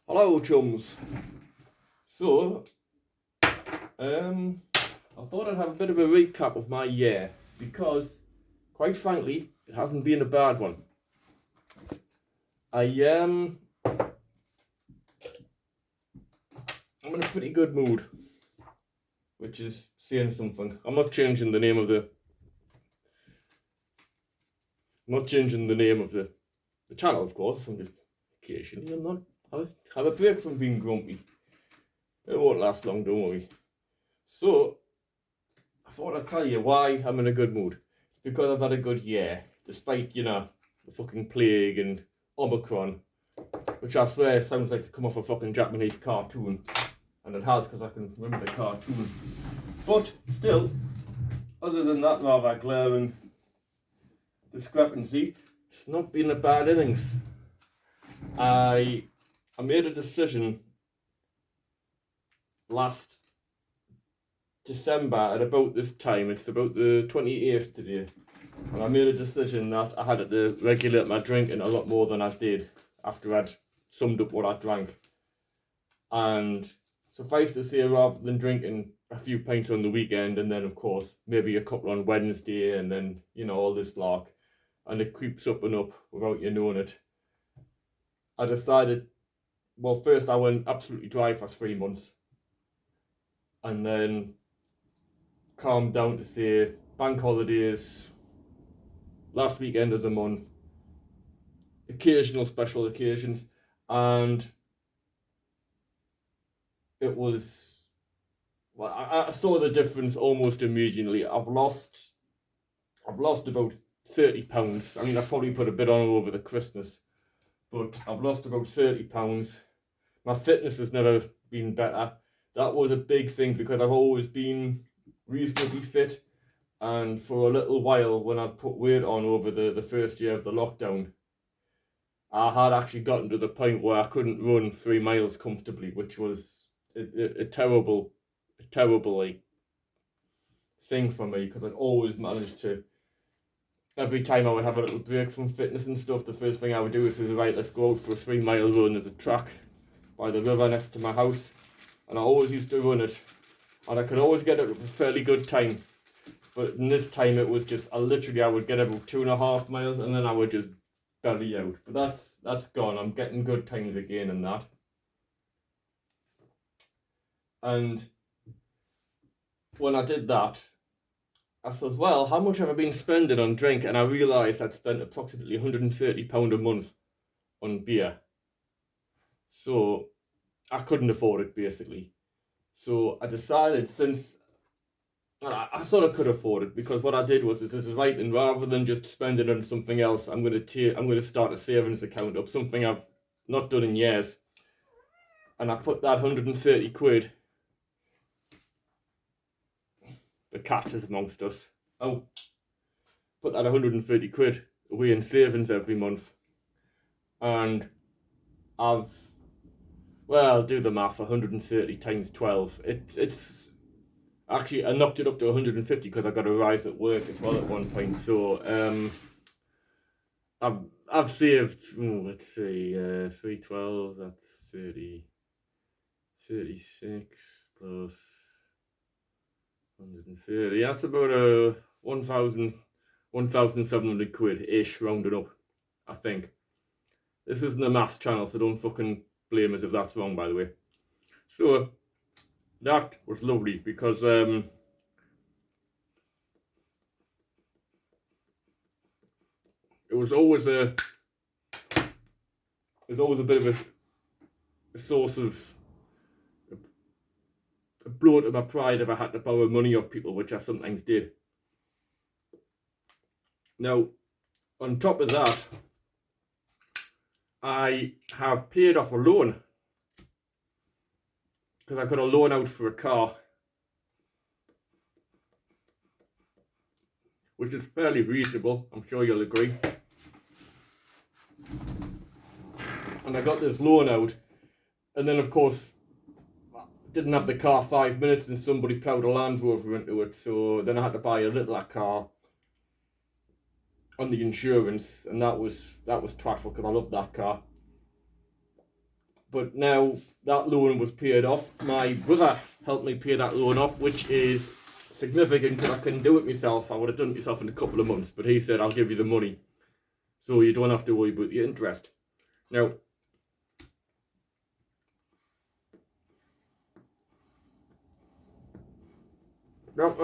Hello, chums. So, I thought I'd have a bit of a recap of my year because, quite frankly, it hasn't been a bad one. I'm in a pretty good mood, which is saying something. I'm not changing the name of the channel, of course. I'm just occasionally I'm not have a break from being grumpy. It won't last long, don't worry. So, I thought I'd tell you why I'm in a good mood. It's because I've had a good year, despite, the fucking plague and Omicron, which I swear sounds like it come off a fucking Japanese cartoon. And it has, because I can remember the cartoon. But, still, other than that rather glaring discrepancy, it's not been a bad innings. I made a decision last December at about this time. It's about the 28th today, and I made a decision that I had to regulate my drinking a lot more than I did after I'd summed up what I drank. And suffice to say, rather than drinking a few pints on the weekend and then of course maybe a couple on Wednesday and then all this lark, and it creeps up and up without you knowing it, I decided, well, first I went absolutely dry for 3 months, and then calmed down to say bank holidays, last weekend of the month, occasional special occasions, and it was, well, I saw the difference almost immediately. I've lost about 30 pounds. I mean, I probably put a bit on over the Christmas, but I've lost about 30 pounds. My fitness has never been better. That was a big thing because I've always been reasonably fit, and for a little while when I put weight on over the first year of the lockdown, I had actually gotten to the point where I couldn't run 3 miles comfortably, which was a terrible like thing for me, because I'd always managed to, every time I would have a little break from fitness and stuff, the first thing I would do is right, let's go out for a 3 mile run. There's a track by the river next to my house, and I always used to run it, and I could always get it at a fairly good time. But in this time it was just, I would get about 2.5 miles and then I would just belly out. But that's gone. I'm getting good times again in that. And when I did that, I said, well, how much have I been spending on drink? And I realised I'd spent approximately £130 a month on beer. So I couldn't afford it, basically. So I decided, since I sort of could afford it, because what I did was, this is right, and rather than just spend it on something else, I'm going to start a savings account up, something I've not done in years. And I put that 130 quid, the cat is amongst us, put that 130 quid away in savings every month. And I'll do the math, 130 times 12. It's actually, I knocked it up to 150 because I got a rise at work as well at one point. So I've saved, let's see, 312, that's 36 plus 130. That's about a 1,700 quid-ish, rounded up, I think. This isn't a maths channel, so don't fucking blame us if that's wrong, by the way. So that was lovely, because it was always a bit of a source of a blow to my pride if I had to borrow money off people, which I sometimes did. Now, on top of that, I have paid off a loan, because I got a loan out for a car, which is fairly reasonable, I'm sure you'll agree. And I got this loan out, and then of course didn't have the car 5 minutes and somebody ploughed a Land Rover into it, so then I had to buy a littler car on the insurance, and that was twatful, because I loved that car. But now that loan was paid off. My brother helped me pay that loan off, which is significant because I couldn't do it myself. I would have done it myself in a couple of months, but he said, I'll give you the money so you don't have to worry about the interest. Now, that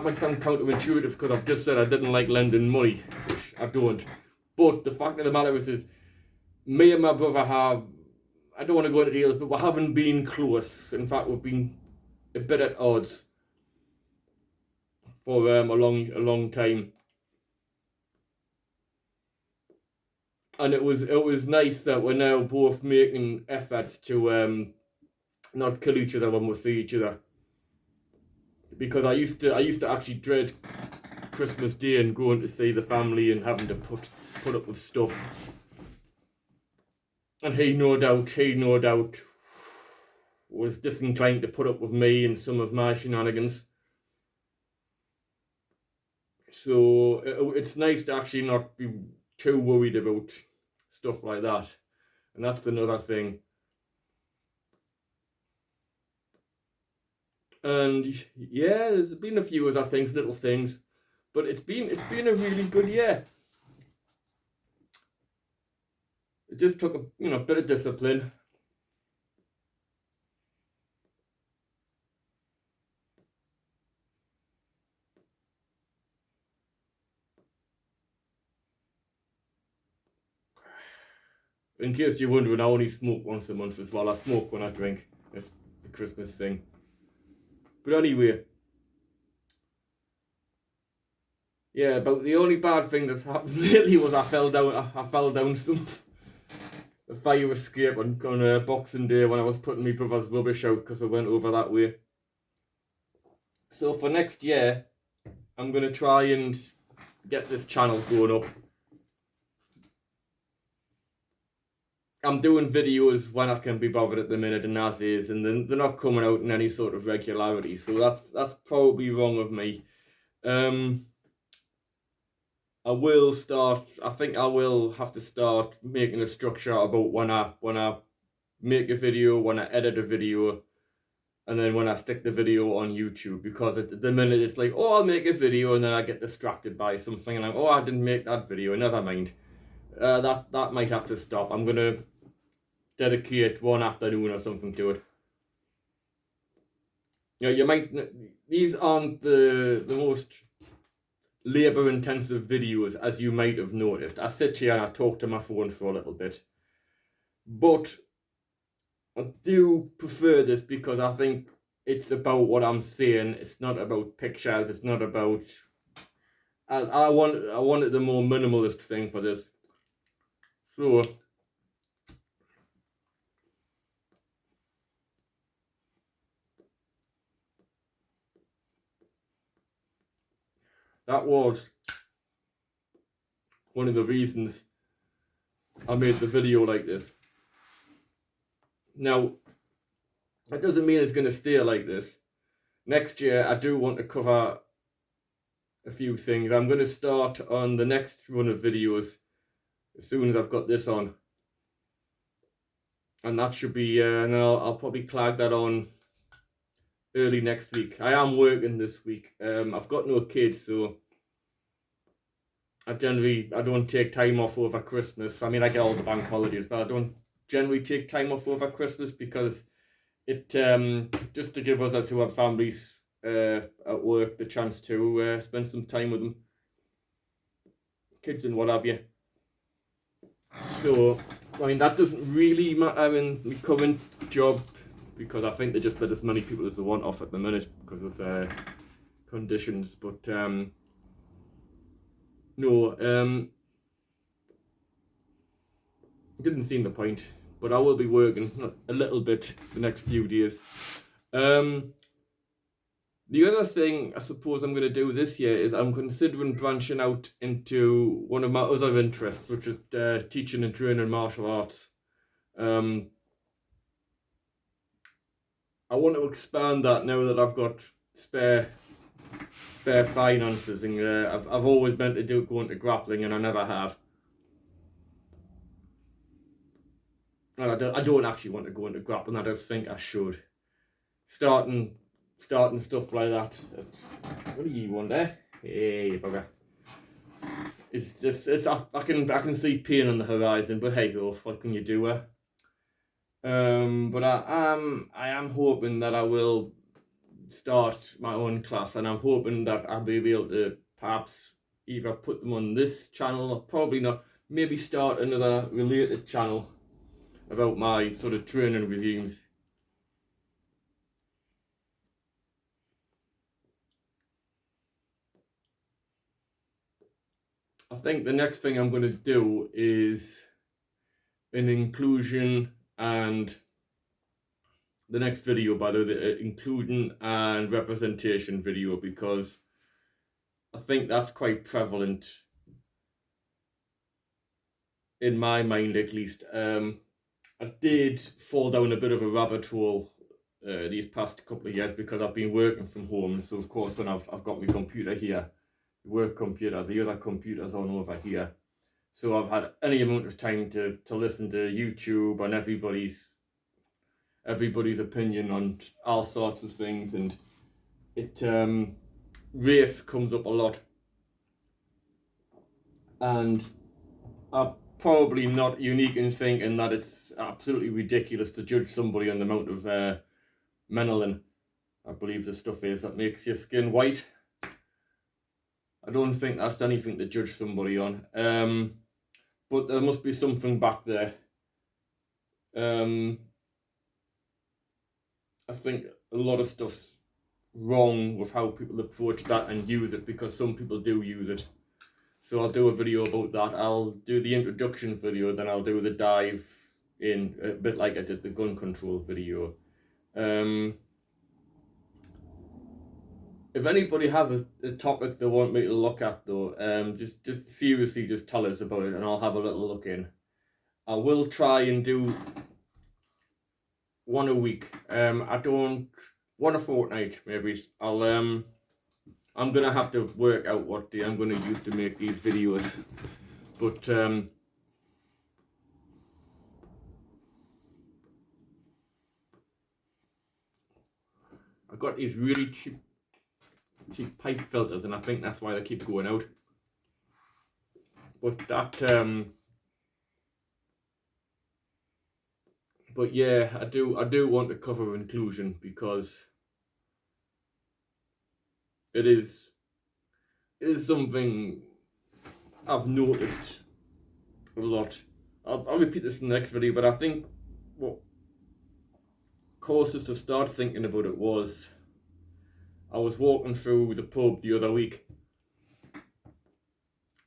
might sound counterintuitive because I've just said I didn't like lending money, which I don't. But the fact of the matter is me and my brother have, I don't want to go into details, but we haven't been close. In fact, we've been a bit at odds for a long time. And it was nice that we're now both making efforts to not kill each other when we see each other. Because I used to actually dread Christmas Day and going to see the family and having to put up with stuff. And he no doubt was disinclined to put up with me and some of my shenanigans. So it's nice to actually not be too worried about stuff like that. And that's another thing. And yeah, there's been a few other things, little things, but it's been a really good year. It just took a bit of discipline. In case you're wondering, I only smoke once a month as well. I smoke when I drink. It's the Christmas thing. But anyway, yeah, about the only bad thing that's happened lately was I fell down some a fire escape on Boxing Day when I was putting my brother's rubbish out because I went over that way. So for next year, I'm going to try and get this channel going up. I'm doing videos when I can be bothered at the minute and as is, and they're not coming out in any sort of regularity, so that's probably wrong of me. I think I will have to start making a structure about when I make a video, when I edit a video, and then when I stick the video on YouTube, because at the minute it's like, oh, I'll make a video and then I get distracted by something and I'm, oh, I didn't make that video, never mind. That might have to stop. I'm gonna dedicate one afternoon or something to it. These aren't the most labour intensive videos, as you might have noticed. I sit here and I talk to my phone for a little bit, but I do prefer this because I think it's about what I'm saying. It's not about pictures. It's not about. I wanted the more minimalist thing for this. So that was one of the reasons I made the video like this. Now, that doesn't mean it's going to stay like this. Next year, I do want to cover a few things. I'm going to start on the next run of videos as soon as I've got this on. And that should be, and I'll probably plug that on early next week. I am working this week. I've got no kids, so I don't take time off over Christmas. I mean, I get all the bank holidays, but I don't generally take time off over Christmas because it just to give us who have families at work the chance to spend some time with them, kids and what have you. So I mean, that doesn't really matter in my current job because I think they just let as many people as they want off at the minute because of conditions. But no, didn't seem the point. But I will be working a little bit the next few days. The other thing I suppose I'm going to do this year is I'm considering branching out into one of my other interests, which is teaching and training martial arts. I want to expand that now that I've got spare finances, and I've always meant to go into grappling, and I never have. and I don't actually want to go into grappling. I just think I should. Starting stuff like that. What do you want there? Hey, bugger. It's just I can see pain on the horizon, but hey ho, what can you do? But I am hoping that I will start my own class, and I'm hoping that I'll be able to perhaps either put them on this channel or probably not. Maybe start another related channel about my sort of training regimes. I think the next thing I'm going to do is an inclusion and the next video, by the way, inclusion and representation video, because I think that's quite prevalent in my mind, at least. I did fall down a bit of a rabbit hole these past couple of years because I've been working from home. So of course, when I've got my computer here, work computer, the other computers on over here. So I've had any amount of time to listen to YouTube and everybody's opinion on all sorts of things, and it race comes up a lot, and I'm probably not unique in thinking that it's absolutely ridiculous to judge somebody on the amount of melanin, I believe the stuff is, that makes your skin white. I don't think that's anything to judge somebody on, but there must be something back there. I think a lot of stuff's wrong with how people approach that and use it, because some people do use it. So I'll do a video about that. I'll do the introduction video, then I'll do the dive in, a bit like I did the gun control video. If anybody has a topic they want me to look at though, just seriously just tell us about it and I'll have a little look in. I will try and do one a week. I don't, one a fortnight maybe. I'm gonna have to work out what day I'm gonna use to make these videos, but I've got these really cheap pipe filters, and I think that's why they keep going out. But that but yeah, I do want to cover inclusion, because it is something I've noticed a lot. I'll repeat this in the next video, but I think what caused us to start thinking about it was I was walking through the pub the other week,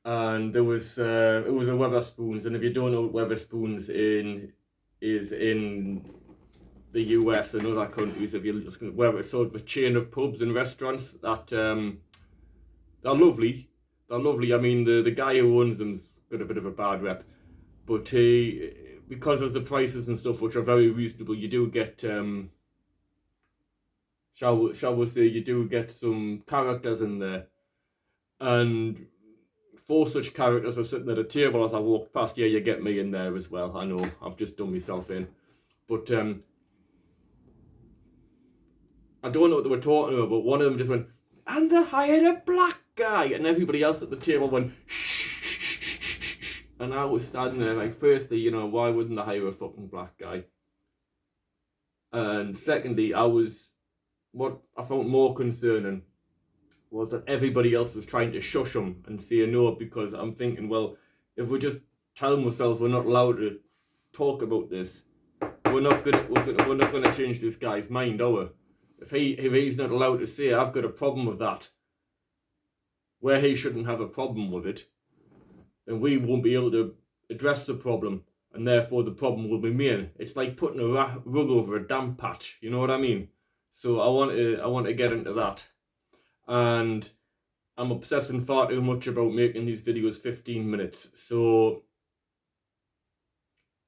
and there was it was a Weatherspoons, and if you don't know what Weatherspoons is in the US and other countries, if you're just where it's sort of a chain of pubs and restaurants that they're lovely. They're lovely. I mean, the guy who owns them's got a bit of a bad rep, but because of the prices and stuff, which are very reasonable, you do get shall we say, you do get some characters in there, and 4 such characters are sitting at a table as I walked past. Yeah, you get me in there as well. I know, I've just done myself in, but I don't know what they were talking about, but one of them just went, and they hired a black guy, and everybody else at the table went, shh, and I was standing there like, firstly, you know, why wouldn't they hire a fucking black guy? And secondly, what I found more concerning was that everybody else was trying to shush him and say no, because I'm thinking, well, if we just tell ourselves we're not allowed to talk about this, we're not gonna change this guy's mind, are we? If he's not allowed to say I've got a problem with that, where he shouldn't have a problem with it, then we won't be able to address the problem, and therefore the problem will remain. It's like putting a rug over a damp patch, you know what I mean? So I want to get into that, and I'm obsessing far too much about making these videos 15 minutes. So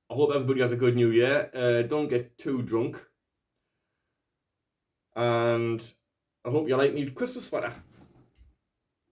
I hope everybody has a good new year. Don't get too drunk. And I hope you like my Christmas sweater.